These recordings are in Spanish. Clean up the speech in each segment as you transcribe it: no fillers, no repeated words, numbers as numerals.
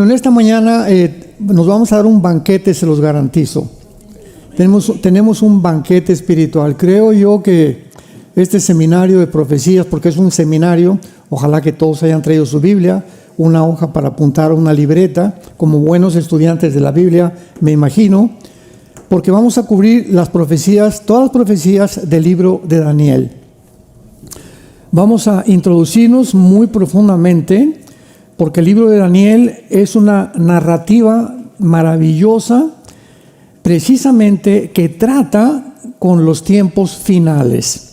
En esta mañana nos vamos a dar un banquete, se los garantizo. Tenemos un banquete espiritual. Creo yo que este seminario de profecías, porque es un seminario, ojalá que todos hayan traído su Biblia, una hoja para apuntar, una libreta, como buenos estudiantes de la Biblia, me imagino, porque vamos a cubrir las profecías, todas las profecías del libro de Daniel. Vamos a introducirnos muy profundamente, porque el libro de Daniel es una narrativa maravillosa, precisamente que trata con los tiempos finales.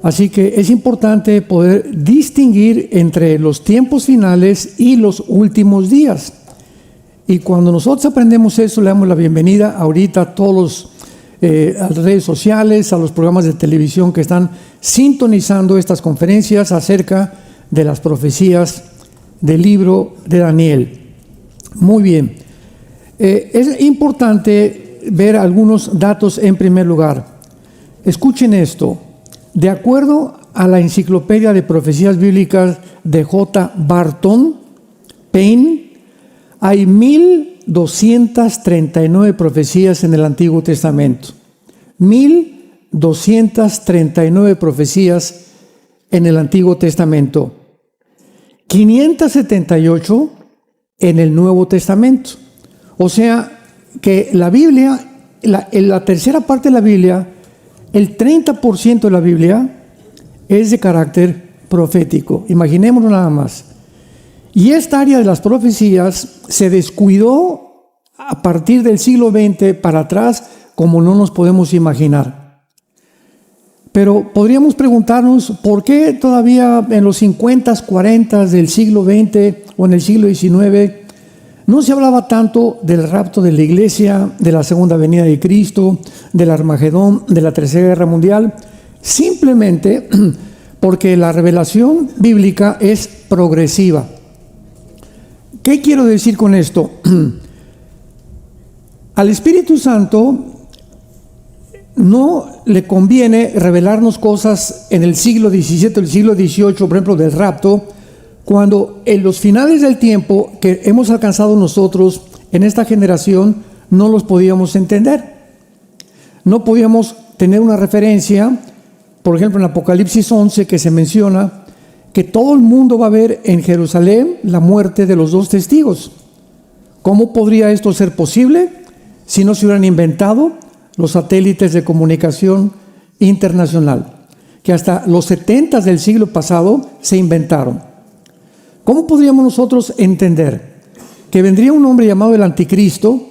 Así que es importante poder distinguir entre los tiempos finales y los últimos días. Y cuando nosotros aprendemos eso, le damos la bienvenida ahorita a todos a las redes sociales, a los programas de televisión que están sintonizando estas conferencias acerca de las profecías del libro de Daniel. Muy bien. Es importante ver algunos datos en primer lugar. Escuchen esto. De acuerdo a la Enciclopedia de Profecías Bíblicas de J. Barton Payne, hay 1239 profecías en el Antiguo Testamento. 1239 profecías en el Antiguo Testamento. 578 en el Nuevo Testamento. O sea que la Biblia, la tercera parte de la Biblia, el 30% de la Biblia es de carácter profético. Imaginémonos nada más. Y esta área de las profecías se descuidó a partir del siglo XX para atrás, como no nos podemos imaginar. Pero podríamos preguntarnos por qué todavía en los 50s, 40s del siglo XX o en el siglo XIX no se hablaba tanto del rapto de la iglesia, de la segunda venida de Cristo, del Armagedón, de la Tercera Guerra Mundial. Simplemente porque la revelación bíblica es progresiva. ¿Qué quiero decir con esto? Al Espíritu Santo no le conviene revelarnos cosas en el siglo XVII, el siglo XVIII, por ejemplo, del rapto, cuando en los finales del tiempo que hemos alcanzado nosotros en esta generación no los podíamos entender. No podíamos tener una referencia, por ejemplo, en Apocalipsis 11, que se menciona que todo el mundo va a ver en Jerusalén la muerte de los dos testigos. ¿Cómo podría esto ser posible si no se hubieran inventado los satélites de comunicación internacional, que hasta los 70s del siglo pasado se inventaron? ¿Cómo podríamos nosotros entender que vendría un hombre llamado el Anticristo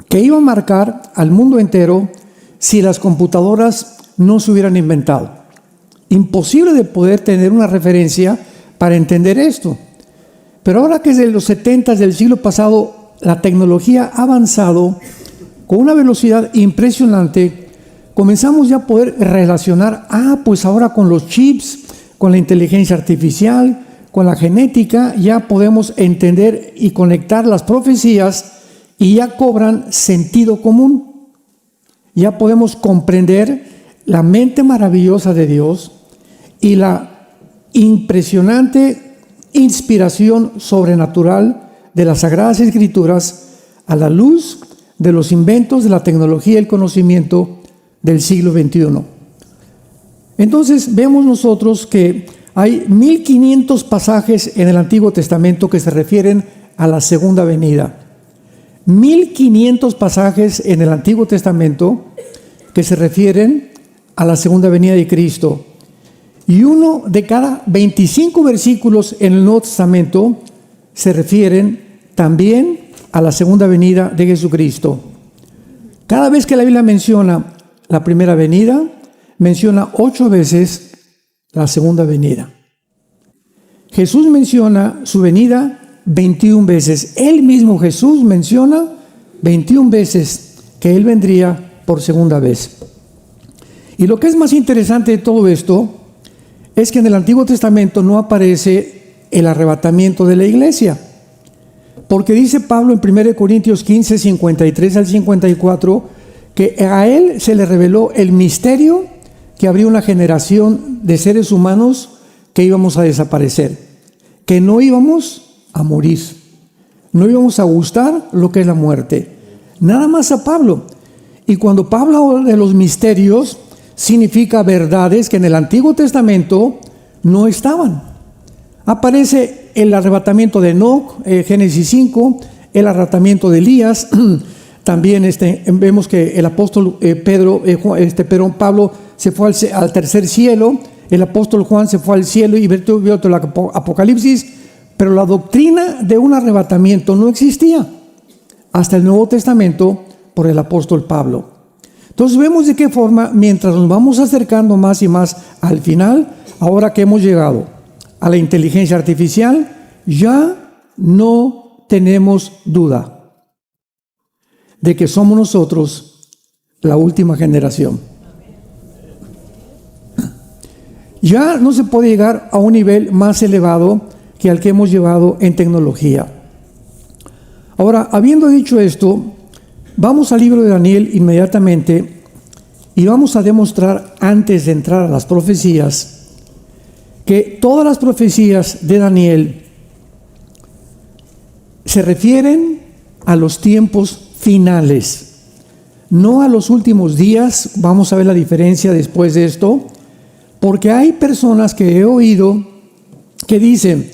que iba a marcar al mundo entero si las computadoras no se hubieran inventado? Imposible de poder tener una referencia para entender esto. Pero ahora que desde los 70s del siglo pasado la tecnología ha avanzado con una velocidad impresionante, comenzamos ya a poder relacionar, pues ahora con los chips, con la inteligencia artificial, con la genética, ya podemos entender y conectar las profecías y ya cobran sentido común. Ya podemos comprender la mente maravillosa de Dios y la impresionante inspiración sobrenatural de las Sagradas Escrituras a la luz de los inventos de la tecnología y el conocimiento del siglo XXI. Entonces vemos nosotros que hay 1500 pasajes en el Antiguo Testamento que se refieren a la segunda venida. 1500 pasajes en el Antiguo Testamento que se refieren a la segunda venida de Cristo. Y uno de cada 25 versículos en el Nuevo Testamento se refieren también a la segunda venida de Jesucristo. Cada vez que la Biblia menciona la primera venida, menciona 8 veces la segunda venida. Jesús menciona su venida 21 veces. Él mismo, Jesús, menciona 21 veces que Él vendría por segunda vez. Y lo que es más interesante de todo esto es que en el Antiguo Testamento no aparece el arrebatamiento de la iglesia. Porque dice Pablo en 1 Corintios 15, 53 al 54, que a Él se le reveló el misterio que habría una generación de seres humanos que íbamos a desaparecer, que no íbamos a morir. no íbamos a gustar lo que es la muerte. Nada más a Pablo. Y cuando Pablo habla de los misterios, significa verdades que en el Antiguo Testamento no estaban. Aparece el arrebatamiento de Enoc, Génesis 5, el arrebatamiento de Elías. También vemos que el apóstol Pablo se fue al tercer cielo, el apóstol Juan se fue al cielo y vio todo el Apocalipsis, pero la doctrina de un arrebatamiento no existía hasta el Nuevo Testamento por el apóstol Pablo. Entonces vemos de qué forma, mientras nos vamos acercando más y más al final, ahora que hemos llegado a la inteligencia artificial, ya no tenemos duda de que somos nosotros la última generación. Ya no se puede llegar a un nivel más elevado que al que hemos llevado en tecnología. Ahora, habiendo dicho esto, vamos al libro de Daniel inmediatamente y vamos a demostrar, antes de entrar a las profecías, que todas las profecías de Daniel se refieren a los tiempos finales, no a los últimos días. Vamos a ver la diferencia después de esto, porque hay personas que he oído que dicen,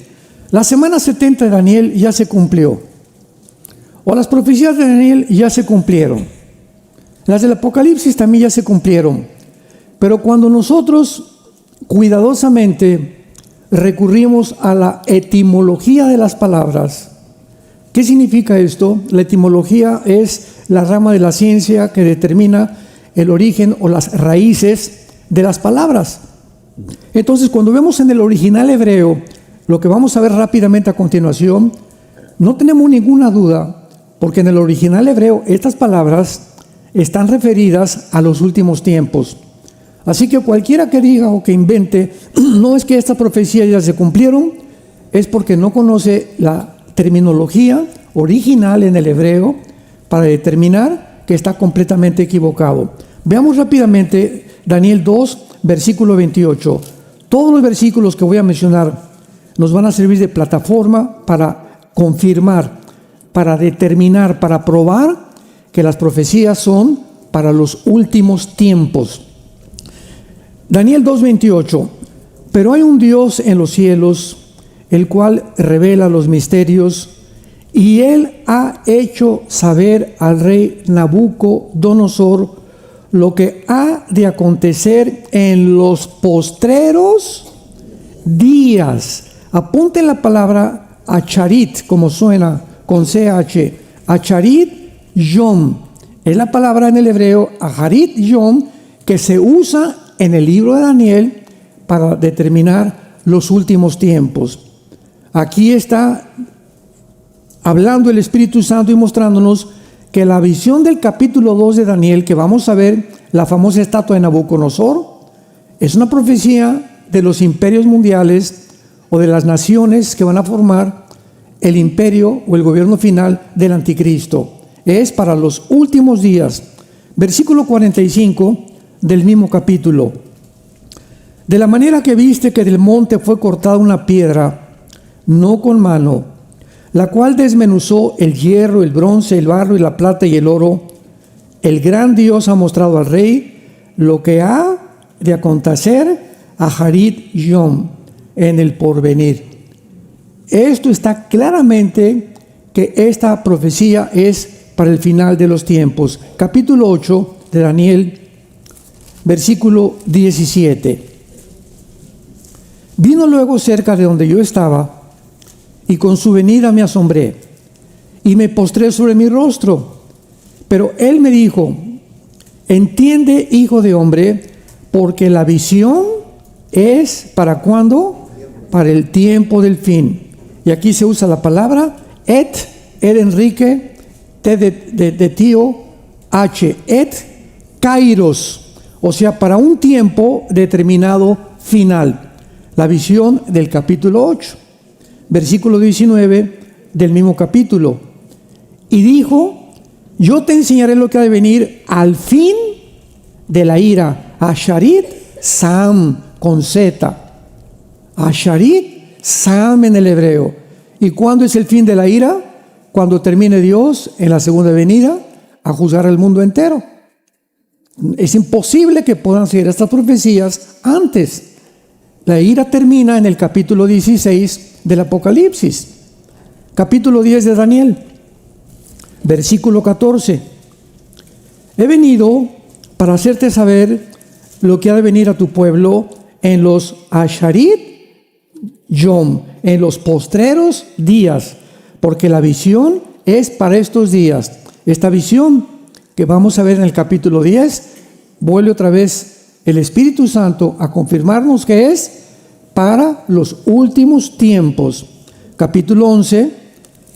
la semana 70 de Daniel ya se cumplió, o las profecías de Daniel ya se cumplieron, las del Apocalipsis también ya se cumplieron. Pero cuando nosotros cuidadosamente recurrimos a la etimología de las palabras, ¿qué significa esto? La etimología es la rama de la ciencia que determina el origen o las raíces de las palabras. Entonces, cuando vemos en el original hebreo, lo que vamos a ver rápidamente a continuación, no tenemos ninguna duda, porque en el original hebreo estas palabras están referidas a los últimos tiempos. Así que cualquiera que diga o que invente, no es que estas profecías ya se cumplieron, es porque no conoce la terminología original en el hebreo para determinar que está completamente equivocado. Veamos rápidamente Daniel 2, versículo 28. Todos los versículos que voy a mencionar nos van a servir de plataforma para confirmar, para determinar, para probar que las profecías son para los últimos tiempos. Daniel 2:28. Pero hay un Dios en los cielos, el cual revela los misterios, y él ha hecho saber al rey Nabucodonosor lo que ha de acontecer en los postreros días. Apunten la palabra acharit, como suena, con CH. Acharit yom. Es la palabra en el hebreo, acharit yom, que se usa en el libro de Daniel para determinar los últimos tiempos. Aquí está hablando el Espíritu Santo y mostrándonos que la visión del capítulo 2 de Daniel, que vamos a ver, la famosa estatua de Nabucodonosor, es una profecía de los imperios mundiales o de las naciones que van a formar el imperio o el gobierno final del anticristo. Es para los últimos días. Versículo 45 del mismo capítulo. De la manera que viste que del monte fue cortada una piedra, no con mano, la cual desmenuzó el hierro, el bronce, el barro y la plata y el oro, el gran Dios ha mostrado al rey lo que ha de acontecer a Harit Yom en el porvenir. Esto está claramente que esta profecía es para el final de los tiempos. Capítulo 8 de Daniel, versículo 17. Vino luego cerca de donde yo estaba, y con su venida me asombré, y me postré sobre mi rostro. Pero él me dijo: entiende, hijo de hombre, porque la visión es ¿para cuándo? Para el tiempo del fin. Y aquí se usa la palabra et Enrique, T de tío, H, et kairos, o sea, para un tiempo determinado final. La visión del capítulo 8, versículo 19 del mismo capítulo. Y dijo: yo te enseñaré lo que ha de venir al fin de la ira. Asharit Sam, con Z. Asharit Sam en el hebreo. ¿Y cuándo es el fin de la ira? cuando termine Dios en la segunda venida a juzgar al mundo entero. Es imposible que puedan ser estas profecías antes. La ira termina en el capítulo 16 del Apocalipsis. Capítulo 10 de Daniel, versículo 14. He venido para hacerte saber lo que ha de venir a tu pueblo en los Asharit Yom, en los postreros días, porque la visión es para estos días. Esta visión que vamos a ver en el capítulo 10, vuelve otra vez el Espíritu Santo a confirmarnos que es para los últimos tiempos. Capítulo 11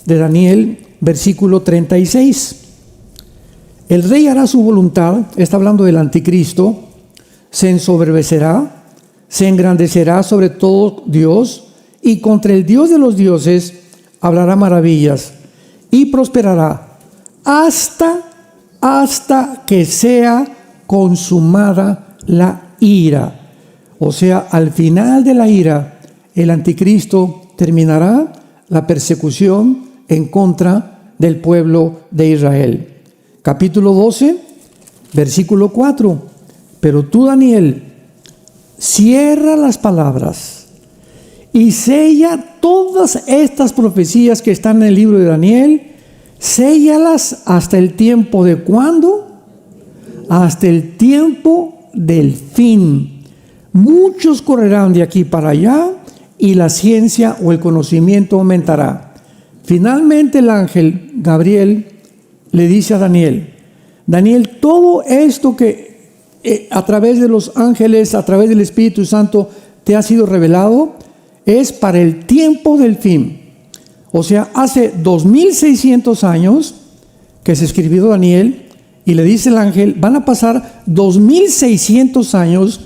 de Daniel, versículo 36. El rey hará su voluntad, está hablando del anticristo, se ensoberbecerá, se engrandecerá sobre todo Dios, y contra el Dios de los dioses hablará maravillas, y prosperará hasta que sea consumada la ira. O sea, al final de la ira, el anticristo terminará la persecución en contra del pueblo de Israel. Capítulo 12, versículo 4. Pero tú, Daniel, cierra las palabras y sella todas estas profecías que están en el libro de Daniel, séllalas hasta el tiempo de ¿cuándo? Hasta el tiempo del fin. Muchos correrán de aquí para allá y la ciencia o el conocimiento aumentará. Finalmente el ángel Gabriel le dice a Daniel, Daniel, todo esto que a través de los ángeles, a través del Espíritu Santo te ha sido revelado, es para el tiempo del fin. O sea, hace 2600 años que se escribió Daniel, y le dice el ángel, van a pasar 2600 años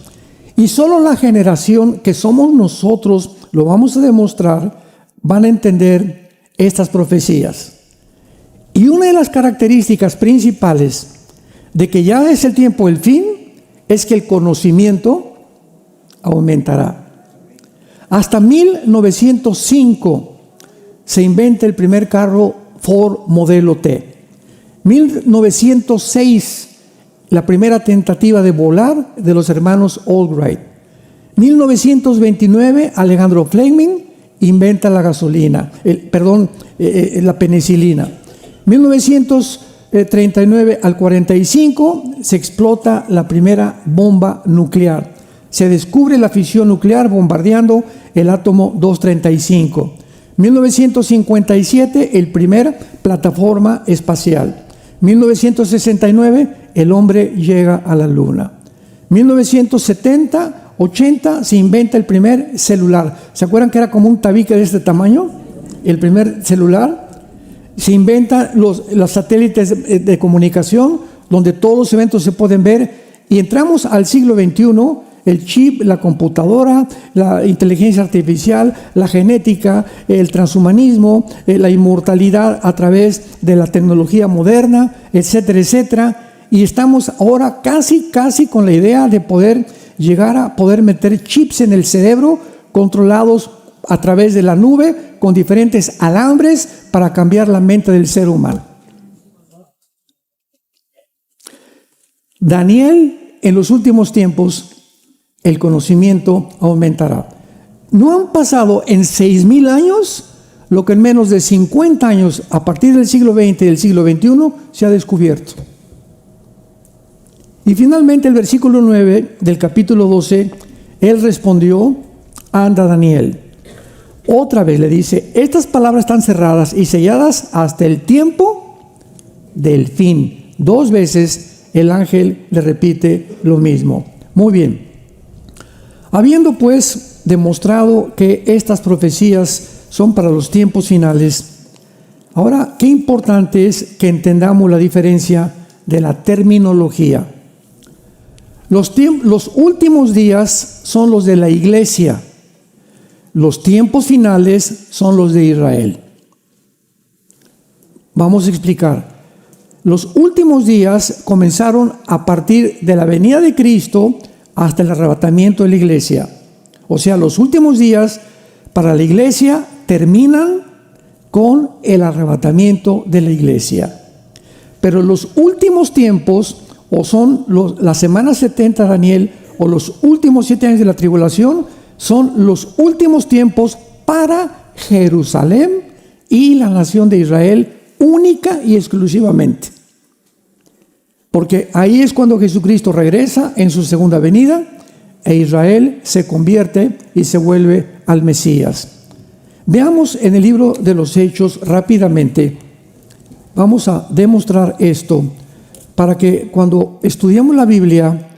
y solo la generación que somos nosotros, lo vamos a demostrar, van a entender estas profecías. Y una de las características principales de que ya es el tiempo del fin es que el conocimiento aumentará. Hasta 1905 se inventa el primer carro Ford modelo T. 1906 la primera tentativa de volar de los hermanos Albright. 1929 Alejandro Fleming inventa la gasolina, la penicilina. 1939 al 45 se explota la primera bomba nuclear. Se descubre la fisión nuclear bombardeando el átomo 235. 1957 el primer plataforma espacial. 1969 el hombre llega a la luna. 1970, 80 se inventa el primer celular. ¿Se acuerdan que era como un tabique de este tamaño? El primer celular. Se inventan los satélites de comunicación, donde todos los eventos se pueden ver, y entramos al siglo XXI, el chip, la computadora, la inteligencia artificial, la genética, el transhumanismo, la inmortalidad a través de la tecnología moderna, etcétera, etcétera. Y estamos ahora casi con la idea de poder llegar a poder meter chips en el cerebro controlados a través de la nube con diferentes alambres para cambiar la mente del ser humano. Daniel, en los últimos tiempos, el conocimiento aumentará. No han pasado en 6,000 años lo que en menos de 50 años, a partir del siglo XX y del siglo XXI, se ha descubierto. Y finalmente el versículo 9 del capítulo 12, él respondió, anda Daniel. Otra vez le dice, estas palabras están cerradas y selladas hasta el tiempo del fin. 2 veces el ángel le repite lo mismo. Muy bien. Habiendo pues demostrado que estas profecías son para los tiempos finales, ahora qué importante es que entendamos la diferencia de la terminología. Los últimos días son los de la iglesia. Los tiempos finales son los de Israel. Vamos a explicar. Los últimos días comenzaron a partir de la venida de Cristo hasta el arrebatamiento de la iglesia. O sea, los últimos días para la iglesia terminan con el arrebatamiento de la iglesia. Pero los últimos tiempos, o son las semanas 70, Daniel, o los últimos 7 años de la tribulación, son los últimos tiempos para Jerusalén y la nación de Israel, única y exclusivamente. Porque ahí es cuando Jesucristo regresa en su segunda venida e Israel se convierte y se vuelve al Mesías. Veamos en el libro de los Hechos rápidamente. Vamos a demostrar esto para que cuando estudiamos la Biblia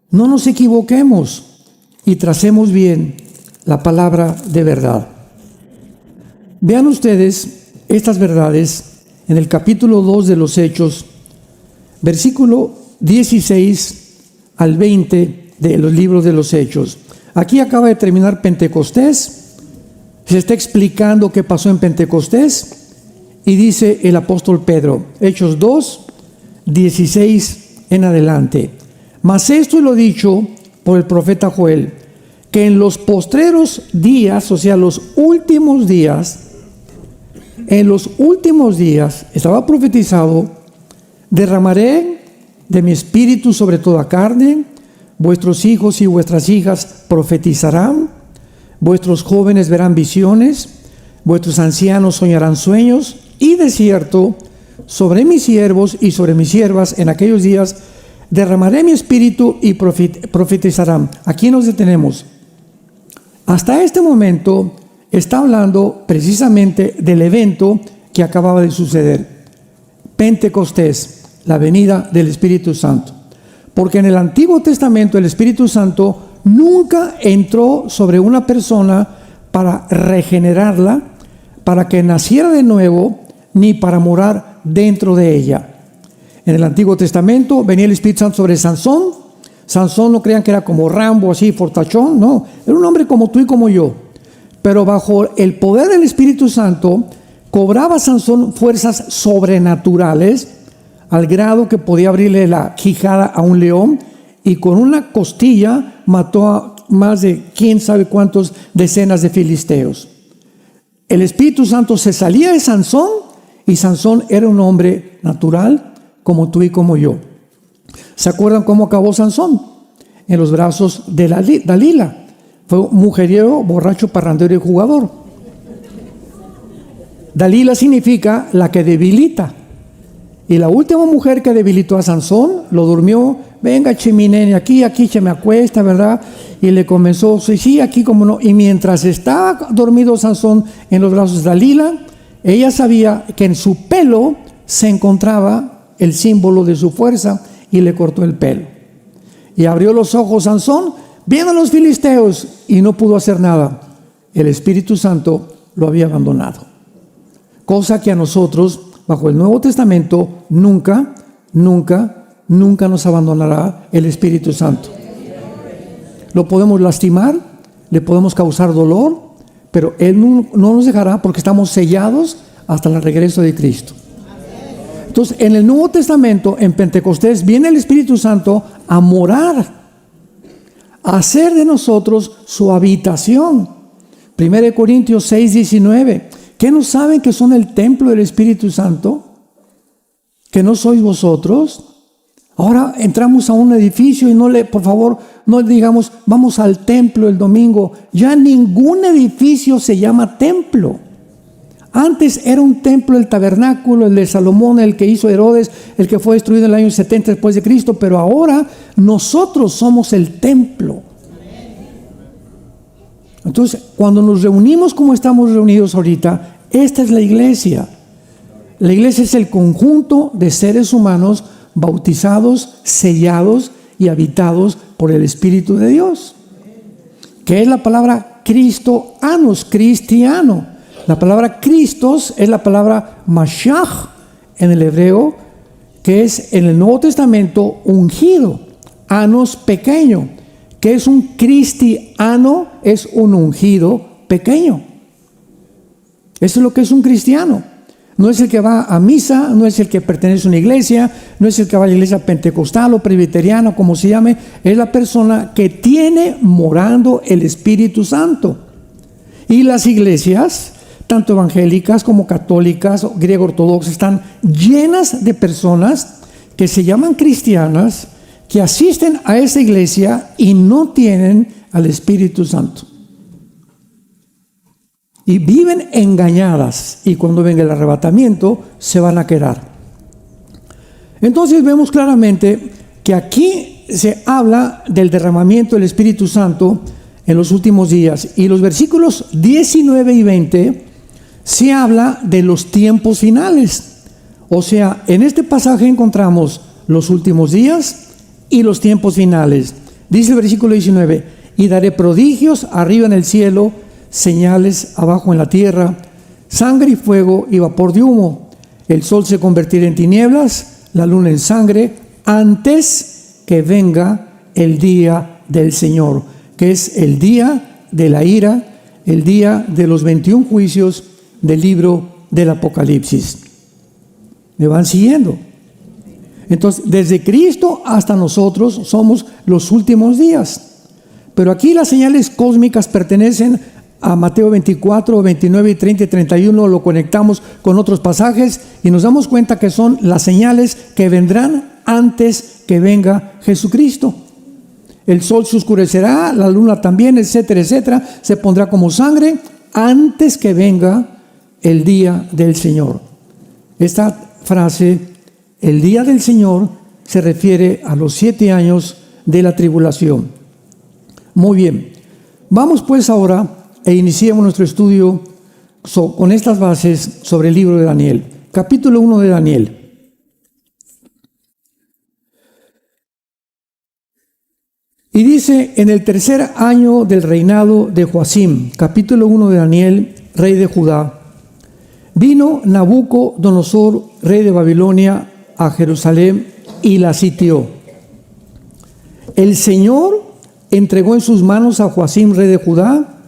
no nos equivoquemos y tracemos bien la palabra de verdad. Vean ustedes estas verdades en el capítulo 2 de los Hechos, versículo 16 al 20 de los libros de los Hechos. Aquí acaba de terminar Pentecostés. Se está explicando qué pasó en Pentecostés y dice el apóstol Pedro, Hechos 2, 16 en adelante. Mas esto es lo dicho por el profeta Joel, que en los postreros días, o sea, los últimos días, en los últimos días, estaba profetizado, derramaré de mi espíritu sobre toda carne, vuestros hijos y vuestras hijas profetizarán, vuestros jóvenes verán visiones, vuestros ancianos soñarán sueños, y de cierto, sobre mis siervos y sobre mis siervas en aquellos días derramaré mi espíritu y profetizarán. Aquí nos detenemos. Hasta este momento está hablando precisamente del evento que acababa de suceder. Pentecostés, la venida del Espíritu Santo. Porque en el Antiguo Testamento el Espíritu Santo nunca entró sobre una persona para regenerarla, para que naciera de nuevo, ni para morar dentro de ella. En el Antiguo Testamento venía el Espíritu Santo sobre Sansón. Sansón, no crean que era como Rambo, así, fortachón, no. Era un hombre como tú y como yo. Pero bajo el poder del Espíritu Santo, cobraba Sansón fuerzas sobrenaturales, al grado que podía abrirle la quijada a un león, y con una costilla mató a más de quién sabe cuántos decenas de filisteos. El Espíritu Santo se salía de Sansón, y Sansón era un hombre natural, como tú y como yo. ¿Se acuerdan cómo acabó Sansón? En los brazos de Dalila. Fue un mujeriego, borracho, parrandero y jugador. Dalila significa la que debilita. Y la última mujer que debilitó a Sansón, lo durmió, venga chiminene, aquí se me acuesta, ¿verdad? Y le comenzó, sí, aquí como no. Y mientras estaba dormido Sansón en los brazos de Dalila, ella sabía que en su pelo se encontraba el símbolo de su fuerza y le cortó el pelo. Y abrió los ojos Sansón, viendo a los filisteos, y no pudo hacer nada. El Espíritu Santo lo había abandonado. Cosa que a nosotros, bajo el Nuevo Testamento, nunca nos abandonará el Espíritu Santo. Lo podemos lastimar, le podemos causar dolor, pero Él no nos dejará porque estamos sellados hasta el regreso de Cristo. Entonces, en el Nuevo Testamento, en Pentecostés, viene el Espíritu Santo a morar, a hacer de nosotros su habitación. 1 Corintios 6, 19. ¿Qué no saben que son el templo del Espíritu Santo? ¿Que no sois vosotros? Ahora entramos a un edificio y por favor, no digamos, vamos al templo el domingo. Ya ningún edificio se llama templo. Antes era un templo el tabernáculo, el de Salomón, el que hizo Herodes, el que fue destruido en el año 70 después de Cristo, pero ahora nosotros somos el templo. Entonces, cuando nos reunimos como estamos reunidos ahorita, esta es la iglesia. La iglesia es el conjunto de seres humanos bautizados, sellados y habitados por el Espíritu de Dios. Que es la palabra Cristoanos, cristiano. La palabra Cristos es la palabra Mashiach en el hebreo, que es en el Nuevo Testamento ungido, anos pequeño. Que es un cristiano, es un ungido pequeño. Eso es lo que es un cristiano. No es el que va a misa, no es el que pertenece a una iglesia, no es el que va a la iglesia pentecostal o presbiteriana, como se llame. Es la persona que tiene morando el Espíritu Santo. Y las iglesias tanto evangélicas como católicas, griego ortodoxas, están llenas de personas que se llaman cristianas, que asisten a esa iglesia y no tienen al Espíritu Santo. Y viven engañadas, y cuando venga el arrebatamiento se van a quedar. Entonces vemos claramente que aquí se habla del derramamiento del Espíritu Santo en los últimos días, y los versículos 19 y 20 se habla de los tiempos finales. O sea, en este pasaje encontramos los últimos días y los tiempos finales. Dice el versículo 19: y daré prodigios arriba en el cielo, señales abajo en la tierra, sangre y fuego y vapor de humo. El sol se convertirá en tinieblas, la luna en sangre, antes que venga el día del Señor, que es el día de la ira, el día de los 21 juicios del libro del Apocalipsis. ¿Me van siguiendo? Entonces, desde Cristo hasta nosotros somos los últimos días. Pero aquí las señales cósmicas pertenecen a Mateo 24, 29 y 30 y 31. Lo conectamos con otros pasajes y nos damos cuenta que son las señales que vendrán antes que venga Jesucristo. El sol se oscurecerá, la luna también, etcétera, etcétera. Se pondrá como sangre antes que venga el día del Señor. Esta frase, el día del Señor, se refiere a los 7 años de la tribulación. Muy bien, vamos pues ahora e iniciemos nuestro estudio con estas bases sobre el libro de Daniel. Capítulo 1 de Daniel. Y dice: en el tercer año del reinado de Joacim, capítulo 1 de Daniel, rey de Judá, vino Nabucodonosor, rey de Babilonia, a Jerusalén y la sitió. El Señor entregó en sus manos a Joacim, rey de Judá,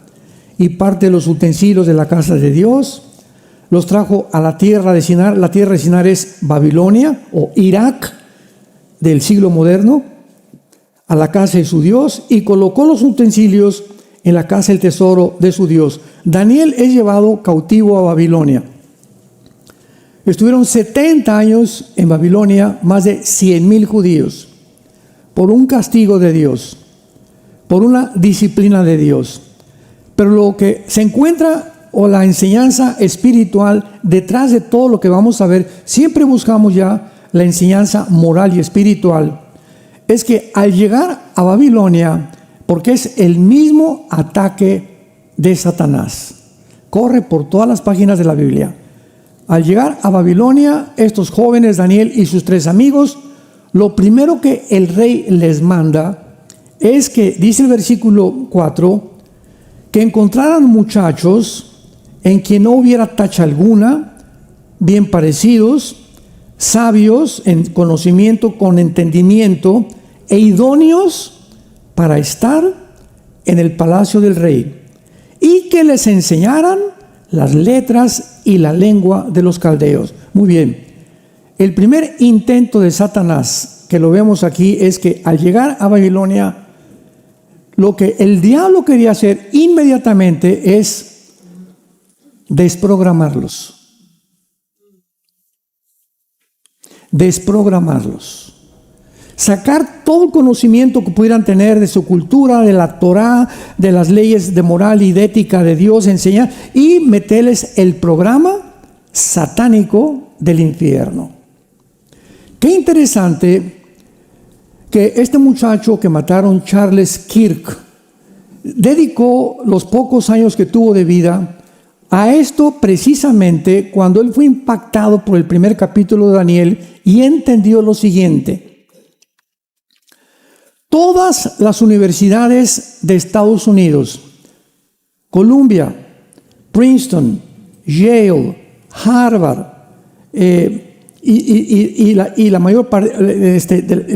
y parte de los utensilios de la casa de Dios. Los trajo a la tierra de Sinar. La tierra de Sinar es Babilonia o Irak del siglo moderno, a la casa de su Dios, y colocó los utensilios en la casa del tesoro de su Dios. Daniel es llevado cautivo a Babilonia. Estuvieron 70 años en Babilonia, más de 100,000 judíos, por un castigo de Dios, por una disciplina de Dios. Pero lo que se encuentra, o la enseñanza espiritual detrás de todo lo que vamos a ver, siempre buscamos ya la enseñanza moral y espiritual, es que al llegar a Babilonia, porque es el mismo ataque de Satanás, corre por todas las páginas de la Biblia. Al llegar a Babilonia, estos jóvenes, Daniel y sus 3 amigos, lo primero que el rey les manda es que, dice el versículo 4, que encontraran muchachos en quien no hubiera tacha alguna, bien parecidos, sabios en conocimiento, con entendimiento, e idóneos para estar en el palacio del rey, y que les enseñaran las letras y la lengua de los caldeos. Muy bien, el primer intento de Satanás, que lo vemos aquí, es que al llegar a Babilonia, lo que el diablo quería hacer inmediatamente es desprogramarlos. Sacar todo el conocimiento que pudieran tener de su cultura, de la Torá, de las leyes de moral y de ética de Dios, enseñar y meterles el programa satánico del infierno. Qué interesante que este muchacho que mataron, Charles Kirk, dedicó los pocos años que tuvo de vida a esto, precisamente cuando él fue impactado por el primer capítulo de Daniel y entendió lo siguiente: todas las universidades de Estados Unidos, Columbia, Princeton, Yale, Harvard,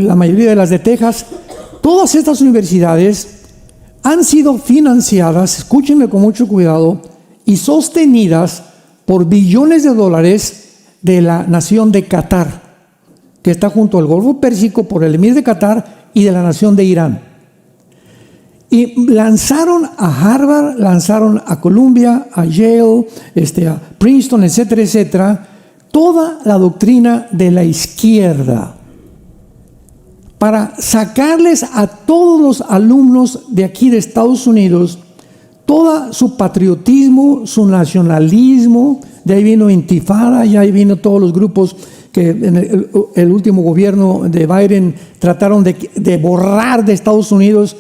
la mayoría de las de Texas, todas estas universidades han sido financiadas, escúchenme con mucho cuidado, y sostenidas por billones de dólares de la nación de Qatar, que está junto al Golfo Pérsico, por el emir de Qatar y de la nación de Irán. Y lanzaron a Harvard, lanzaron a Columbia, a Yale, a Princeton, etcétera, etcétera, toda la doctrina de la izquierda, para sacarles a todos los alumnos de aquí de Estados Unidos todo su patriotismo, su nacionalismo. De ahí vino Intifada, y ahí vino todos los grupos que en el último gobierno de Biden trataron de borrar de Estados Unidos.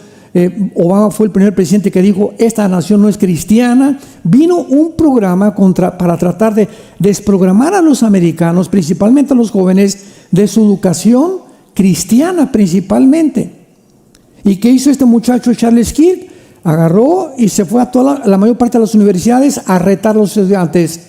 Obama fue el primer presidente que dijo: esta nación no es cristiana. Vino un programa para tratar de desprogramar a los americanos, principalmente a los jóvenes, de su educación cristiana principalmente. ¿Y qué hizo este muchacho Charles Kirk? Agarró y se fue a la mayor parte de las universidades a retar a los estudiantes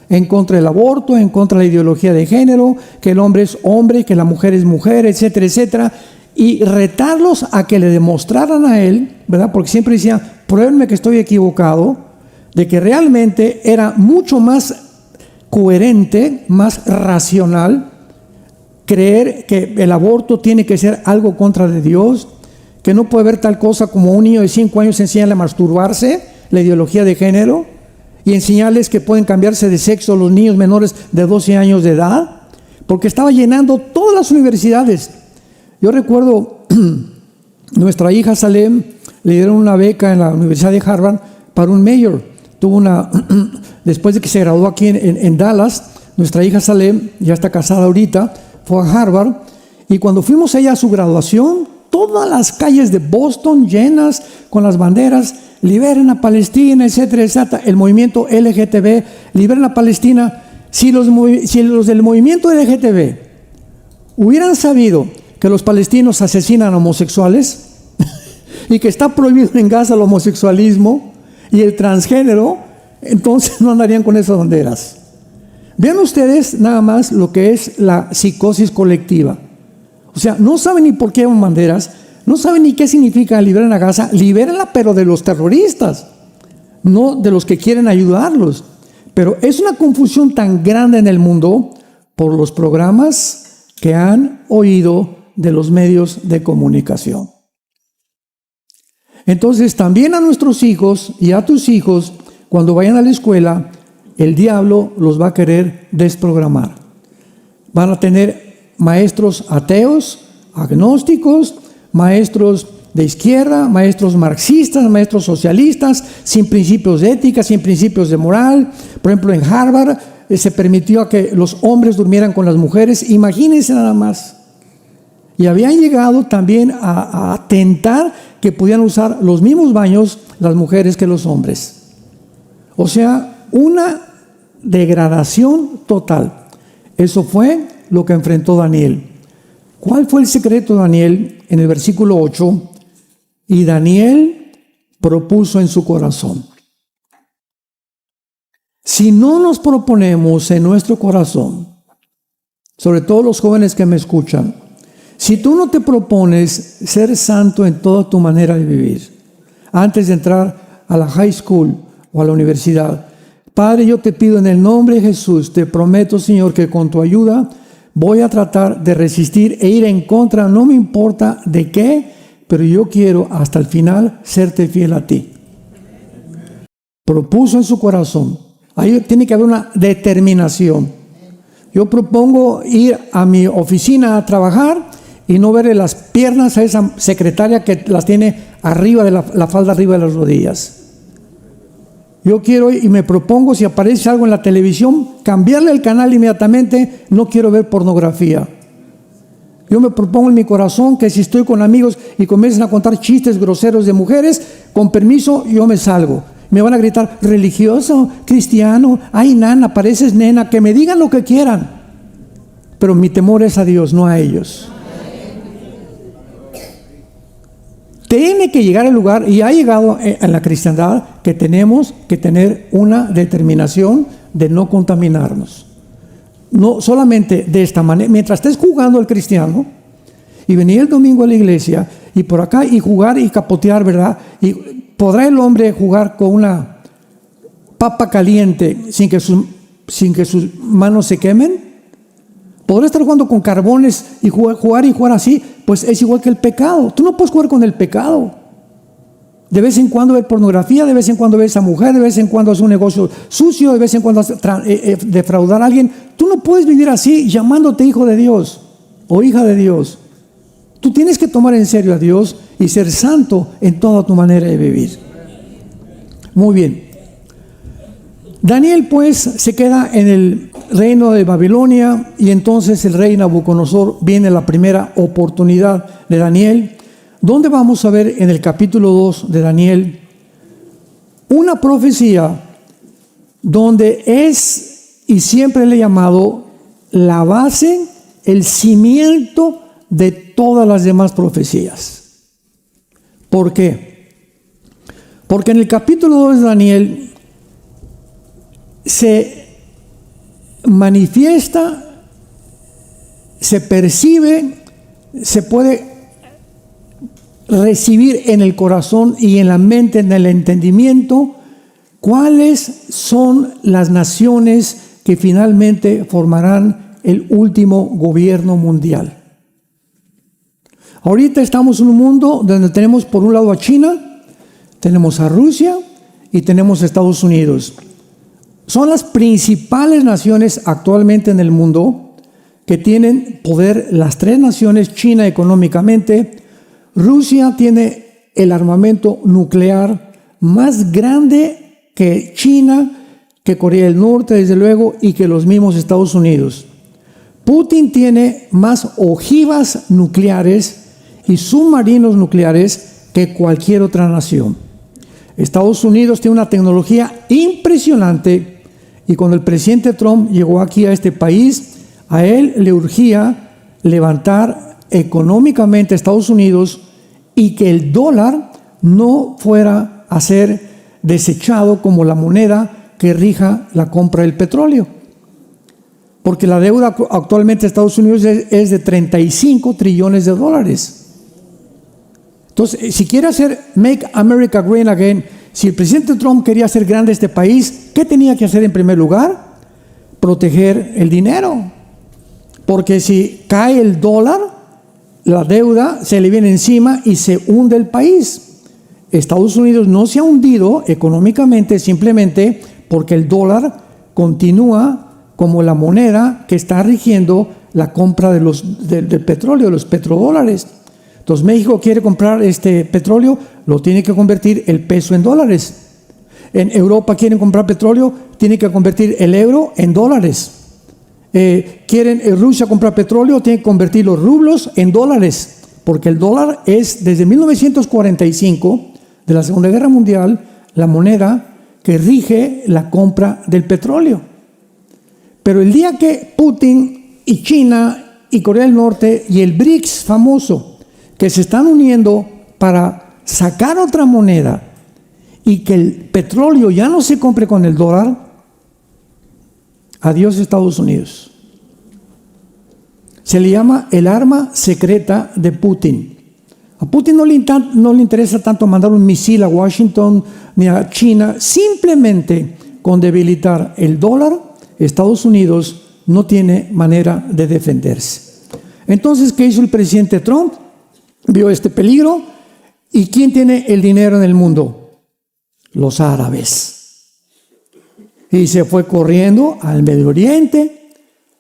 en contra del aborto, en contra de la ideología de género, que el hombre es hombre, que la mujer es mujer, etcétera, etcétera, y retarlos a que le demostraran a él, ¿verdad? Porque siempre decía: pruébenme que estoy equivocado, de que realmente era mucho más coherente, más racional creer que el aborto tiene que ser algo contra de Dios, que no puede haber tal cosa como un niño de 5 años enseñarle a masturbarse, la ideología de género, y enseñarles que pueden cambiarse de sexo los niños menores de 12 años de edad, porque estaba llenando todas las universidades. Yo recuerdo, nuestra hija Salem le dieron una beca en la Universidad de Harvard para un mayor. Después de que se graduó aquí en Dallas, nuestra hija Salem, ya está casada ahorita, fue a Harvard, y cuando fuimos allá a su graduación, todas las calles de Boston llenas con las banderas: liberen a Palestina, etcétera, etcétera. El movimiento LGTB, liberen a Palestina. Si los del movimiento LGTB hubieran sabido que los palestinos asesinan a homosexuales y que está prohibido en Gaza el homosexualismo y el transgénero, entonces no andarían con esas banderas. Vean ustedes nada más lo que es la psicosis colectiva. O sea, no saben ni por qué hay banderas, no saben ni qué significa liberen a Gaza. Libérenla, pero de los terroristas, no de los que quieren ayudarlos. Pero es una confusión tan grande en el mundo por los programas que han oído de los medios de comunicación. Entonces, también a nuestros hijos y a tus hijos, cuando vayan a la escuela, el diablo los va a querer desprogramar. Van a tener maestros ateos, agnósticos, maestros de izquierda, maestros marxistas, maestros socialistas, sin principios de ética, sin principios de moral. Por ejemplo, en Harvard se permitió que los hombres durmieran con las mujeres. Imagínense nada más. Y habían llegado también a tentar que pudieran usar los mismos baños las mujeres que los hombres. O sea, una degradación total. Eso fue lo que enfrentó Daniel. ¿Cuál fue el secreto de Daniel? En el versículo 8, y Daniel propuso en su corazón. Si no nos proponemos en nuestro corazón, sobre todo los jóvenes que me escuchan, si tú no te propones ser santo en toda tu manera de vivir, antes de entrar a la high school o a la universidad, Padre, yo te pido en el nombre de Jesús, te prometo, Señor, que con tu ayuda voy a tratar de resistir e ir en contra, no me importa de qué, pero yo quiero hasta el final serte fiel a ti. Propuso en su corazón. Ahí tiene que haber una determinación. Yo propongo ir a mi oficina a trabajar y no verle las piernas a esa secretaria que las tiene arriba de la falda, arriba de las rodillas. Yo quiero y me propongo, si aparece algo en la televisión, cambiarle el canal inmediatamente. No quiero ver pornografía. Yo me propongo en mi corazón que si estoy con amigos y comienzan a contar chistes groseros de mujeres, con permiso, yo me salgo. Me van a gritar: religioso, cristiano, ay nana, pareces nena, que me digan lo que quieran. Pero mi temor es a Dios, no a ellos. Tiene que llegar al lugar, y ha llegado en la cristiandad, que tenemos que tener una determinación de no contaminarnos. No solamente de esta manera, mientras estés jugando al cristiano y venir el domingo a la iglesia y por acá y jugar y capotear, ¿verdad? Y podrá el hombre jugar con una papa caliente sin que sus manos se quemen. Podrá estar jugando con carbones y jugar así, pues es igual que el pecado. Tú no puedes jugar con el pecado. De vez en cuando ver pornografía, de vez en cuando ver a esa mujer, de vez en cuando hacer un negocio sucio, de vez en cuando defraudar a alguien. Tú no puedes vivir así llamándote hijo de Dios o hija de Dios. Tú tienes que tomar en serio a Dios y ser santo en toda tu manera de vivir. Muy bien. Daniel pues se queda en el reino de Babilonia y entonces el rey Nabucodonosor viene la primera oportunidad de Daniel, donde vamos a ver en el capítulo 2 de Daniel una profecía donde es y siempre le he llamado la base, el cimiento de todas las demás profecías. ¿Por qué? Porque en el capítulo 2 de Daniel se manifiesta, se percibe, se puede recibir en el corazón y en la mente, en el entendimiento, cuáles son las naciones que finalmente formarán el último gobierno mundial. Ahorita estamos en un mundo donde tenemos por un lado a China, tenemos a Rusia y tenemos a Estados Unidos. Son las principales naciones actualmente en el mundo que tienen poder. Las tres naciones: China económicamente, Rusia tiene el armamento nuclear más grande que China, que Corea del Norte, desde luego, y que los mismos Estados Unidos. Putin tiene más ojivas nucleares y submarinos nucleares que cualquier otra nación. Estados Unidos tiene una tecnología impresionante y cuando el presidente Trump llegó aquí a este país, a él le urgía levantar económicamente a Estados Unidos y que el dólar no fuera a ser desechado como la moneda que rija la compra del petróleo. Porque la deuda actualmente de Estados Unidos es de 35 trillones de dólares. Entonces, si quiere hacer Make America Great Again, si el presidente Trump quería hacer grande este país, ¿qué tenía que hacer en primer lugar? Proteger el dinero. Porque si cae el dólar, la deuda se le viene encima y se hunde el país. Estados Unidos no se ha hundido económicamente simplemente porque el dólar continúa como la moneda que está rigiendo la compra del petróleo, de los petrodólares. Entonces México quiere comprar este petróleo, lo tiene que convertir el peso en dólares. En Europa quieren comprar petróleo, tiene que convertir el euro en dólares. Quieren Rusia comprar petróleo, tiene que convertir los rublos en dólares, porque el dólar es desde 1945, de la Segunda Guerra Mundial, la moneda que rige la compra del petróleo. Pero el día que Putin y China y Corea del Norte y el BRICS famoso, que se están uniendo para sacar otra moneda y que el petróleo ya no se compre con el dólar, adiós Estados Unidos. Se le llama el arma secreta de Putin. A Putin no le interesa tanto mandar un misil a Washington ni a China. Simplemente con debilitar el dólar, Estados Unidos no tiene manera de defenderse. Entonces, ¿qué hizo el presidente Trump? Vio este peligro. ¿Y quién tiene el dinero en el mundo? Los árabes. Y se fue corriendo al Medio Oriente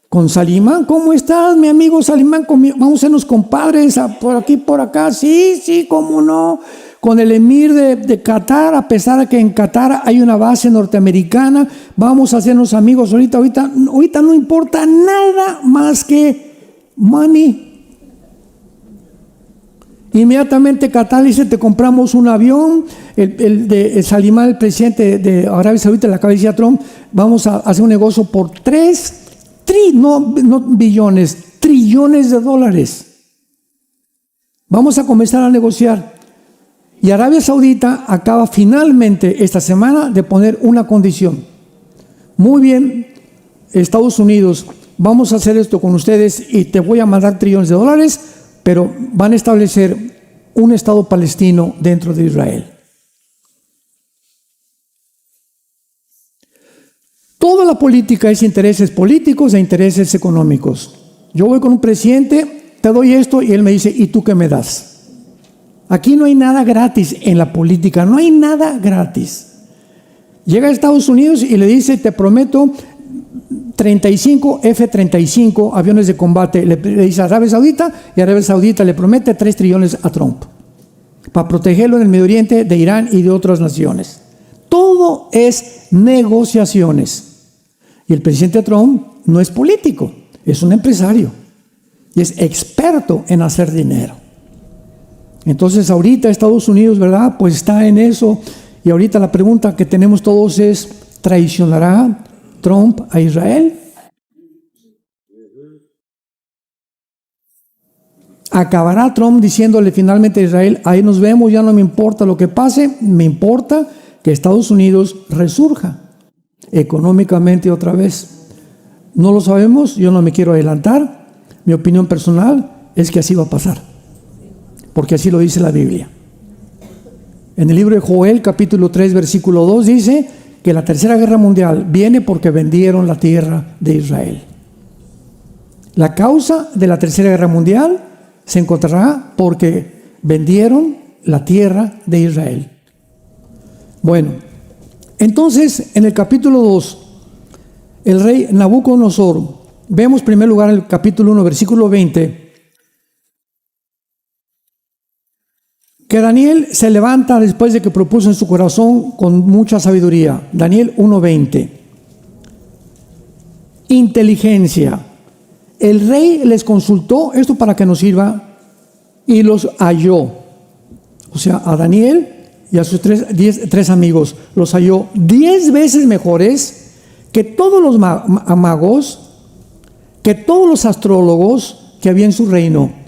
con Salimán. ¿Cómo estás, mi amigo Salimán? Vamos a hacernos compadres por aquí, por acá. Sí, cómo no. Con el emir de Qatar, a pesar de que en Qatar hay una base norteamericana, vamos a hacernos amigos. Ahorita no importa nada más que money. Inmediatamente Qatar dice: te compramos un avión. El Salimán, el presidente de Arabia Saudita, le acaba de decir a Trump: vamos a hacer un negocio por no billones, trillones de dólares. Vamos a comenzar a negociar. Y Arabia Saudita acaba finalmente esta semana de poner una condición. Muy bien, Estados Unidos, vamos a hacer esto con ustedes y te voy a mandar trillones de dólares, pero van a establecer un Estado palestino dentro de Israel. Toda la política es intereses políticos e intereses económicos. Yo voy con un presidente, te doy esto y él me dice: ¿y tú qué me das? Aquí no hay nada gratis en la política, no hay nada gratis. Llega a Estados Unidos y le dice, te prometo 35 F-35 aviones de combate. Le dice a Arabia Saudita, y Arabia Saudita le promete 3 trillones a Trump para protegerlo en el Medio Oriente, de Irán y de otras naciones. Todo es negociaciones. Y el presidente Trump no es político, es un empresario y es experto en hacer dinero. Entonces ahorita Estados Unidos, ¿verdad?, pues está en eso. Y ahorita la pregunta que tenemos todos es, ¿traicionará Trump a Israel? ¿Acabará Trump diciéndole finalmente a Israel, ahí nos vemos, ya no me importa lo que pase, me importa que Estados Unidos resurja económicamente otra vez? No lo sabemos, yo no me quiero adelantar. Mi opinión personal es que así va a pasar, porque así lo dice la Biblia. En el libro de Joel, capítulo 3, versículo 2, dice que la tercera guerra mundial viene porque vendieron la tierra de Israel. La causa de la tercera guerra mundial se encontrará porque vendieron la tierra de Israel. Bueno, entonces en el capítulo 2, el rey Nabucodonosor, vemos en primer lugar en el capítulo 1, versículo 20, que Daniel se levanta después de que propuso en su corazón con mucha sabiduría. Daniel 1:20. Inteligencia. El rey les consultó, esto para que nos sirva, y los halló. O sea, a Daniel y a sus tres amigos los halló 10 veces mejores que todos los magos, que todos los astrólogos que había en su reino.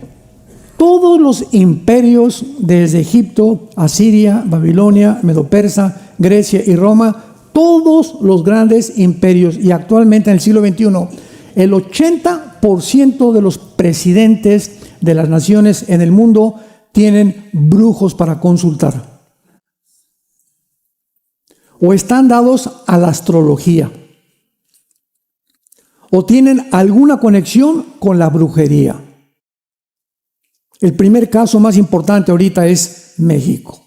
Todos los imperios desde Egipto, Asiria, Babilonia, Medo-Persa, Grecia y Roma, todos los grandes imperios, y actualmente en el siglo XXI, el 80% de los presidentes de las naciones en el mundo tienen brujos para consultar, o están dados a la astrología, o tienen alguna conexión con la brujería. El primer caso más importante ahorita es México.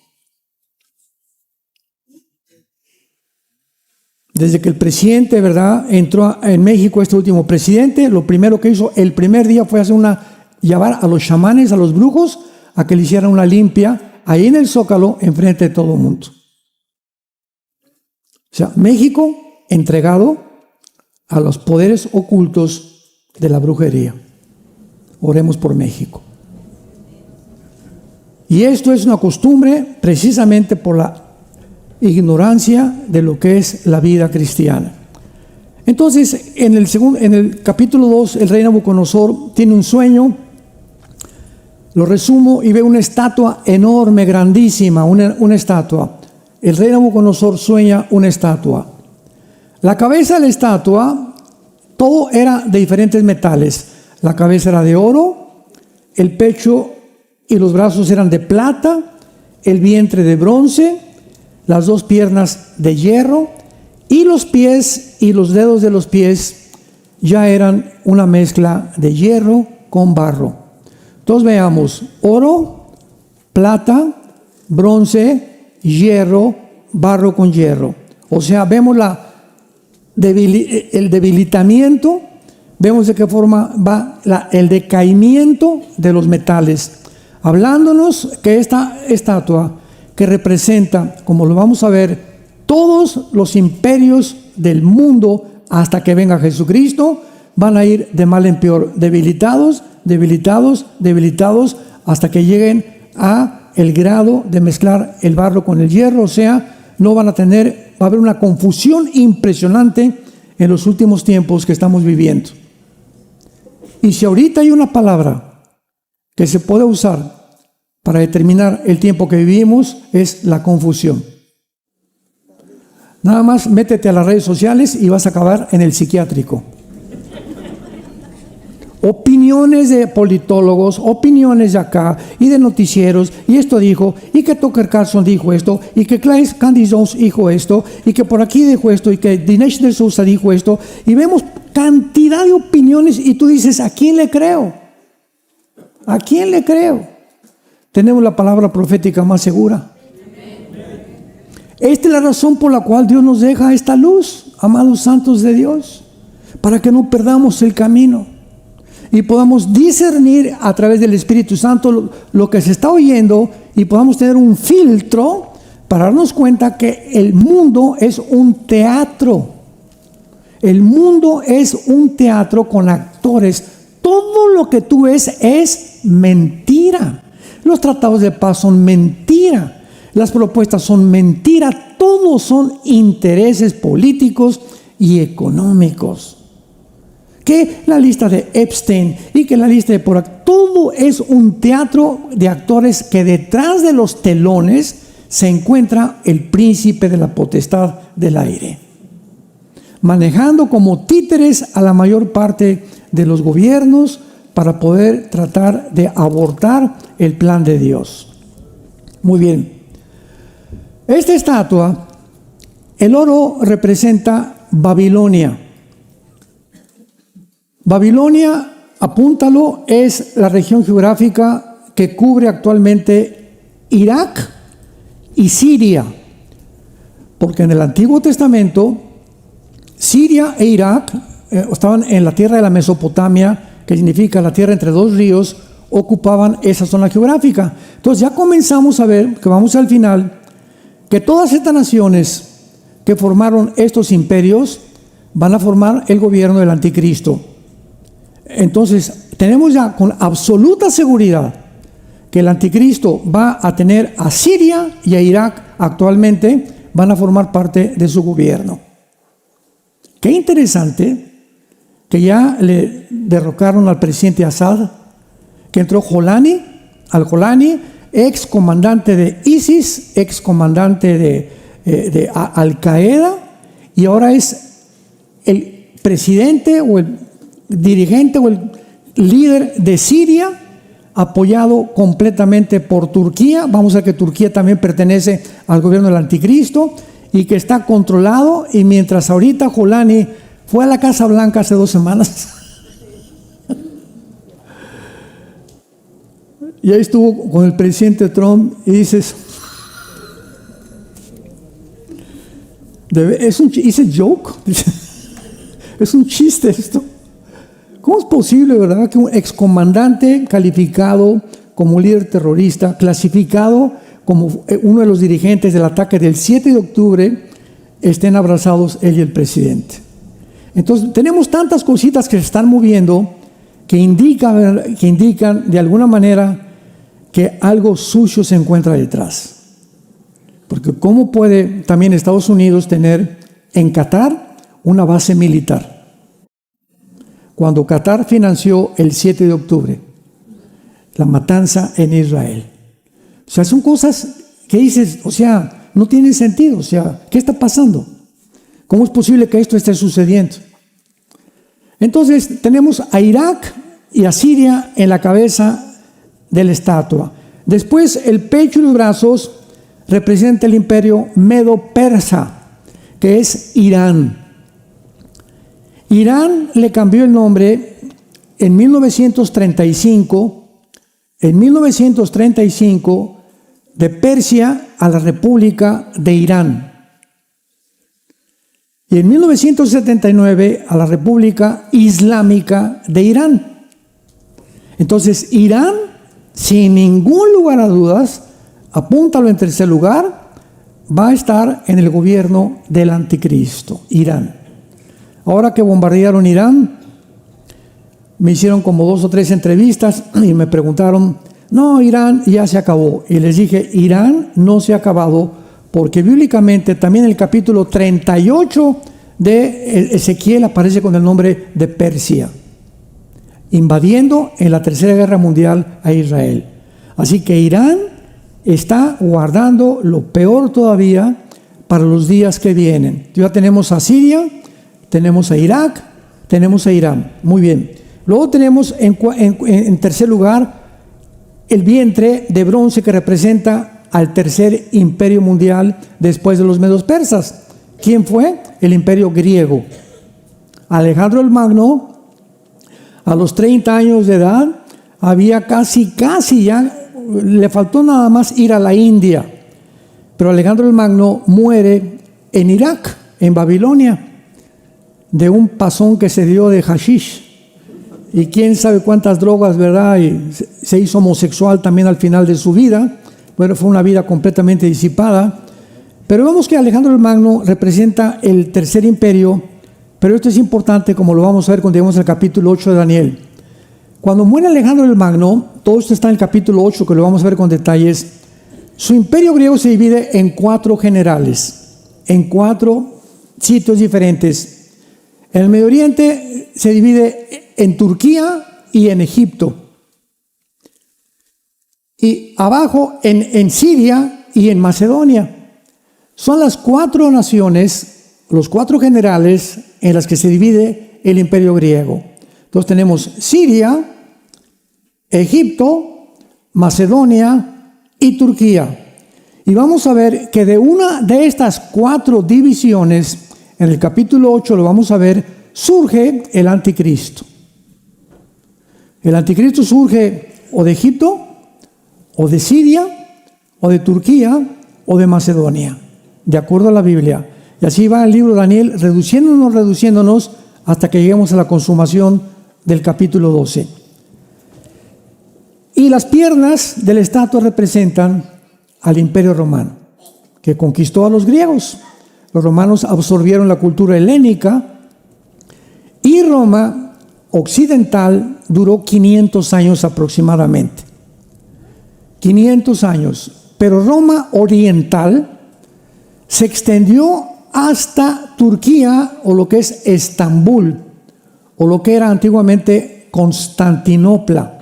Desde que el presidente, ¿verdad?, entró en México, este último presidente, lo primero que hizo el primer día fue llevar a los chamanes, a los brujos, a que le hicieran una limpia ahí en el Zócalo, enfrente de todo el mundo. O sea, México entregado a los poderes ocultos de la brujería. Oremos por México. Y esto es una costumbre precisamente por la ignorancia de lo que es la vida cristiana. Entonces, en el capítulo 2, el rey Nabucodonosor tiene un sueño, lo resumo, y ve una estatua enorme, grandísima, una estatua. El rey Nabucodonosor sueña una estatua. La cabeza de la estatua, todo era de diferentes metales. La cabeza era de oro, el pecho y los brazos eran de plata, el vientre de bronce, las 2 piernas de hierro, y los pies y los dedos de los pies ya eran una mezcla de hierro con barro. Entonces veamos: oro, plata, bronce, hierro, barro con hierro. O sea, vemos el debilitamiento, vemos de qué forma va el decaimiento de los metales. Hablándonos que esta estatua, que representa, como lo vamos a ver, todos los imperios del mundo hasta que venga Jesucristo, van a ir de mal en peor, debilitados, debilitados, debilitados, hasta que lleguen a el grado de mezclar el barro con el hierro. O sea, no van a tener, va a haber una confusión impresionante en los últimos tiempos que estamos viviendo. Y si ahorita hay una palabra que se puede usar para determinar el tiempo que vivimos, es la confusión. Nada más métete a las redes sociales y vas a acabar en el psiquiátrico. Opiniones de politólogos, opiniones de acá y de noticieros, y esto dijo, y que Tucker Carlson dijo esto, y que Candy Jones dijo esto, y que por aquí dijo esto, y que Dinesh D'Souza dijo esto, y vemos cantidad de opiniones, y tú dices, ¿a quién le creo? ¿A quién le creo? tenemos la palabra profética más segura. Esta es la razón por la cual Dios nos deja esta luz, amados santos de Dios, para que no perdamos el camino y podamos discernir a través del Espíritu Santo lo que se está oyendo y podamos tener un filtro para darnos cuenta que el mundo es un teatro. El mundo es un teatro con actores. Todo lo que tú ves es mentira. Los tratados de paz son mentira. Las propuestas son mentira. Todos son intereses políticos y económicos. Que la lista de Epstein y que la lista de por aquí, todo es un teatro de actores que detrás de los telones se encuentra el príncipe de la potestad del aire, manejando como títeres a la mayor parte de los gobiernos para poder tratar de abortar el plan de Dios. Muy bien. Esta estatua, el oro representa Babilonia. Babilonia, apúntalo, es la región geográfica que cubre actualmente Irak y Siria. Porque en el Antiguo Testamento, Siria e Irak estaban en la tierra de la Mesopotamia, que significa la tierra entre dos ríos, ocupaban esa zona geográfica. Entonces ya comenzamos a ver, que vamos al final, que todas estas naciones que formaron estos imperios van a formar el gobierno del anticristo. Entonces tenemos ya con absoluta seguridad que el anticristo va a tener a Siria y a Irak actualmente, van a formar parte de su gobierno. Qué interesante que ya le derrocaron al presidente Assad, que entró al-Jolani, ex comandante de ISIS, ex comandante de Al-Qaeda, y ahora es el presidente o el dirigente o el líder de Siria, apoyado completamente por Turquía. Vamos a ver que Turquía también pertenece al gobierno del anticristo y que está controlado. Y mientras ahorita Jolani fue a la Casa Blanca hace 2 semanas y ahí estuvo con el presidente Trump y dices, ¿es un joke? ¿Es un chiste esto? ¿Cómo es posible, verdad, que un excomandante calificado como líder terrorista, clasificado como uno de los dirigentes del ataque del 7 de octubre, estén abrazados él y el presidente? Entonces, tenemos tantas cositas que se están moviendo que indican de alguna manera que algo sucio se encuentra detrás. Porque ¿cómo puede también Estados Unidos tener en Qatar una base militar? Cuando Qatar financió el 7 de octubre, la matanza en Israel. O sea, son cosas que dices, o sea, no tienen sentido. O sea, ¿qué está pasando? ¿Cómo es posible que esto esté sucediendo? Entonces, tenemos a Irak y a Siria en la cabeza de la estatua. Después, el pecho y los brazos representa el imperio medo-persa, que es Irán. Irán le cambió el nombre en 1935, de Persia a la República de Irán. Y en 1979 a la República Islámica de Irán. Entonces, Irán, sin ningún lugar a dudas, apúntalo en tercer lugar, va a estar en el gobierno del anticristo, Irán. Ahora que bombardearon Irán, me hicieron como 2 o 3 entrevistas y me preguntaron, no, Irán ya se acabó. Y les dije, Irán no se ha acabado, porque bíblicamente también el capítulo 38 de Ezequiel aparece con el nombre de Persia, invadiendo en la Tercera Guerra Mundial a Israel. Así que Irán está guardando lo peor todavía para los días que vienen. Ya tenemos a Siria, tenemos a Irak, tenemos a Irán. Muy bien. Luego tenemos en tercer lugar el vientre de bronce que representa al tercer imperio mundial después de los medos persas. ¿Quién fue? El imperio griego. Alejandro el Magno, a los 30 años de edad, había casi ya le faltó nada más ir a la India, pero Alejandro el Magno muere en Irak, en Babilonia, de un pasón que se dio de hashish, y quién sabe cuántas drogas, ¿verdad? Y se hizo homosexual también al final de su vida. Bueno, fue una vida completamente disipada. Pero vemos que Alejandro el Magno representa el tercer imperio, pero esto es importante, como lo vamos a ver cuando lleguemos al capítulo 8 de Daniel. Cuando muere Alejandro el Magno, todo esto está en el capítulo 8, que lo vamos a ver con detalles. Su imperio griego se divide en 4 generales, en 4 sitios diferentes. En el Medio Oriente se divide en Turquía y en Egipto. Y abajo en Siria y en Macedonia. Son las 4 naciones, los 4 generales en las que se divide el imperio griego. Entonces tenemos Siria, Egipto, Macedonia y Turquía. Y vamos a ver que de una de estas 4 divisiones, en el capítulo 8 lo vamos a ver, surge el anticristo. El anticristo surge o de Egipto, o de Siria, o de Turquía, o de Macedonia, de acuerdo a la Biblia. Y así va el libro de Daniel, reduciéndonos, hasta que lleguemos a la consumación del capítulo 12. Y las piernas de la estatua representan al imperio romano, que conquistó a los griegos. Los romanos absorbieron la cultura helénica, y Roma occidental duró 500 años aproximadamente. 500 años. Pero Roma oriental se extendió hasta Turquía, o lo que es Estambul, o lo que era antiguamente Constantinopla.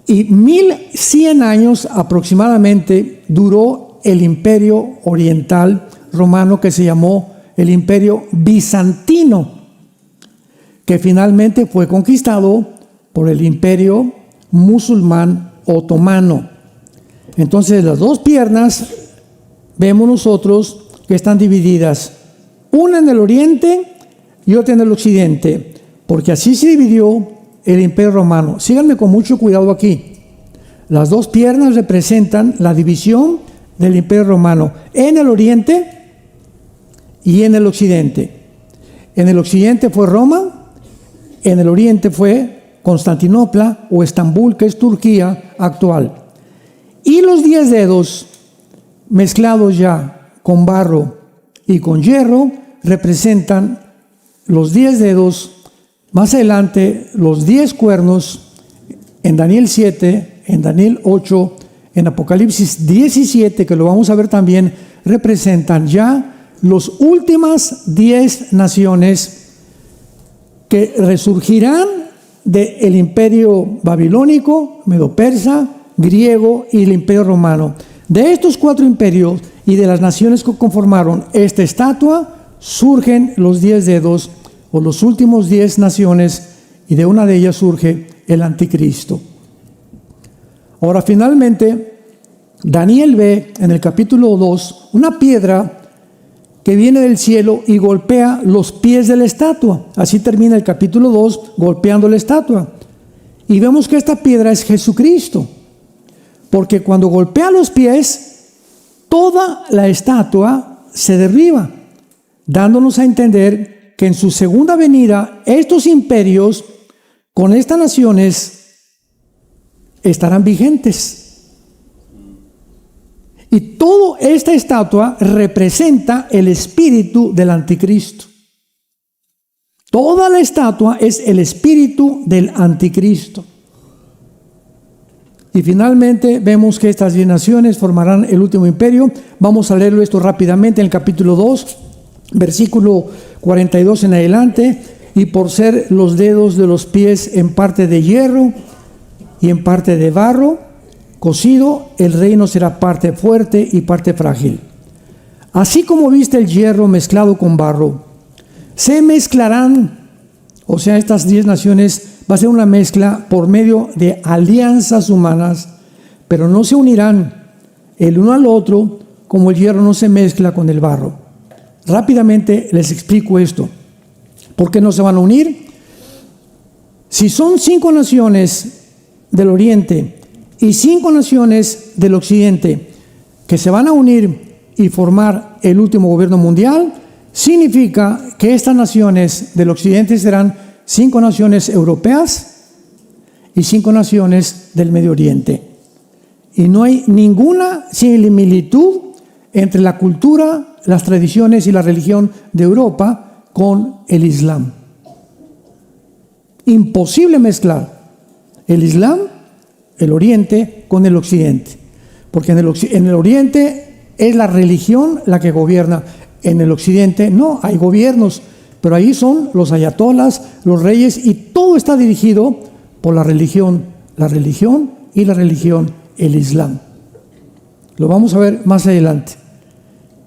Y 1100 años aproximadamente duró el imperio oriental romano, que se llamó el imperio bizantino, que finalmente fue conquistado por el imperio musulmán otomano. Entonces las 2 piernas vemos nosotros que están divididas, una en el oriente y otra en el occidente, porque así se dividió el imperio romano. Síganme con mucho cuidado aquí. Las 2 piernas representan la división del imperio romano en el oriente y en el occidente. En el occidente fue Roma, en el oriente fue Constantinopla o Estambul, que es Turquía actual. Y los 10 dedos mezclados ya con barro y con hierro representan los 10 dedos. Más adelante, los 10 cuernos en Daniel 7, en Daniel 8, en Apocalipsis 17, que lo vamos a ver también, representan ya las últimas 10 naciones que resurgirán del imperio babilónico, medo-persa, griego y el imperio romano. De estos 4 imperios y de las naciones que conformaron esta estatua, surgen los 10 dedos, o los últimos 10 naciones, y de una de ellas surge el anticristo. Ahora, finalmente, Daniel ve en el capítulo 2 una piedra que viene del cielo y golpea los pies de la estatua. Así termina el capítulo 2, golpeando la estatua. Y vemos que esta piedra es Jesucristo, porque cuando golpea los pies, toda la estatua se derriba, dándonos a entender que en su segunda venida, estos imperios con estas naciones estarán vigentes. Y toda esta estatua representa el espíritu del anticristo. Toda la estatua es el espíritu del anticristo. Y finalmente vemos que estas 10 naciones formarán el último imperio. Vamos a leerlo esto rápidamente en el capítulo 2, versículo 42 en adelante. Y por ser los dedos de los pies en parte de hierro y en parte de barro cocido, el reino será parte fuerte y parte frágil. Así como viste el hierro mezclado con barro, se mezclarán, o sea, estas 10 naciones va a ser una mezcla por medio de alianzas humanas, pero no se unirán el uno al otro como el hierro no se mezcla con el barro. Rápidamente les explico esto. ¿Por qué no se van a unir? Si son 5 naciones del oriente y 5 naciones del occidente que se van a unir y formar el último gobierno mundial, significa que estas naciones del occidente serán 5 naciones europeas y 5 naciones del Medio Oriente. Y no hay ninguna similitud entre la cultura, las tradiciones y la religión de Europa con el Islam. Imposible mezclar el Islam, el Oriente, con el Occidente. Porque en el Oriente es la religión la que gobierna. En el Occidente no, hay gobiernos, pero ahí son los ayatolas, los reyes, y todo está dirigido por la religión, el Islam. Lo vamos a ver más adelante.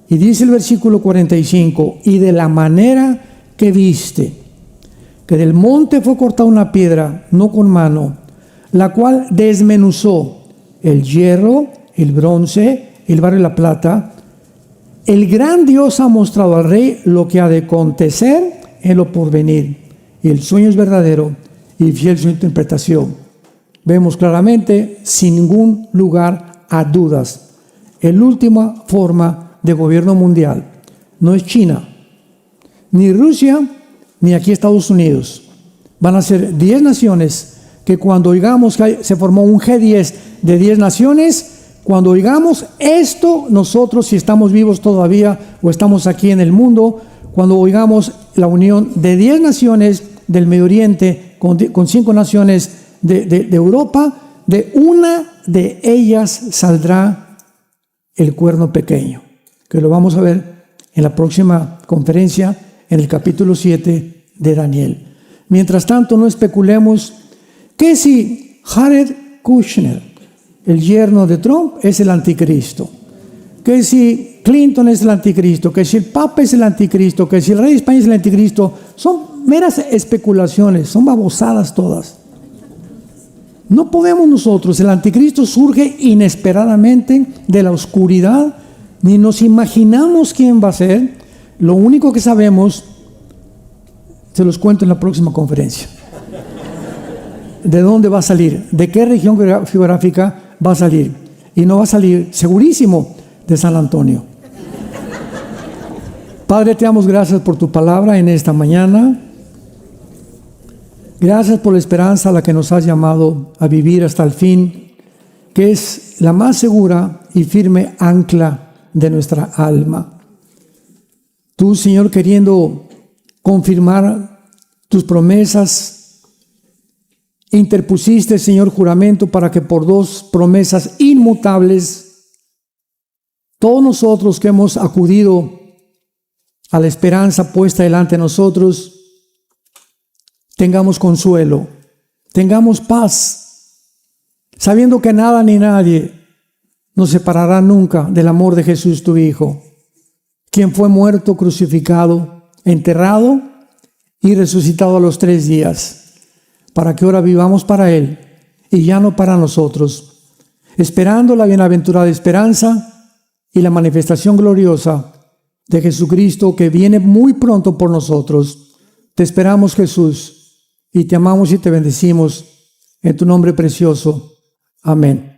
Y dice el versículo 45, y de la manera que viste, que del monte fue cortada una piedra, no con mano, la cual desmenuzó el hierro, el bronce, el barro y la plata. El gran Dios ha mostrado al rey lo que ha de acontecer en lo porvenir. Y el sueño es verdadero y fiel su interpretación. Vemos claramente, sin ningún lugar a dudas, la última forma de gobierno mundial no es China, ni Rusia, ni aquí Estados Unidos. Van a ser 10 naciones que cuando oigamos que se formó un G10 de 10 naciones, cuando oigamos esto, nosotros, si estamos vivos todavía o estamos aquí en el mundo, cuando oigamos la unión de 10 naciones del Medio Oriente con 5 naciones de Europa, de una de ellas saldrá el cuerno pequeño, que lo vamos a ver en la próxima conferencia, en el capítulo 7 de Daniel. Mientras tanto, no especulemos que si Jared Kushner, el yerno de Trump, es el anticristo, que si Clinton es el anticristo, que si el Papa es el anticristo, que si el rey de España es el anticristo, son meras especulaciones, son babosadas todas. No podemos nosotros, el anticristo surge inesperadamente de la oscuridad, ni nos imaginamos quién va a ser. Lo único que sabemos, se los cuento en la próxima conferencia. ¿De dónde va a salir? ¿De qué región geográfica va a salir? Y no va a salir, segurísimo, de San Antonio. Padre, te damos gracias por tu palabra en esta mañana. Gracias por la esperanza a la que nos has llamado a vivir hasta el fin, que es la más segura y firme ancla de nuestra alma. Tú, Señor, queriendo confirmar tus promesas, interpusiste, Señor, juramento para que por 2 promesas inmutables, todos nosotros que hemos acudido a la esperanza puesta delante de nosotros, tengamos consuelo, tengamos paz, sabiendo que nada ni nadie nos separará nunca del amor de Jesús, tu Hijo, quien fue muerto, crucificado, enterrado y resucitado a los 3 días, para que ahora vivamos para Él y ya no para nosotros, esperando la bienaventurada esperanza y la manifestación gloriosa de Jesucristo, que viene muy pronto por nosotros. Te esperamos, Jesús, y te amamos y te bendecimos en tu nombre precioso. Amén.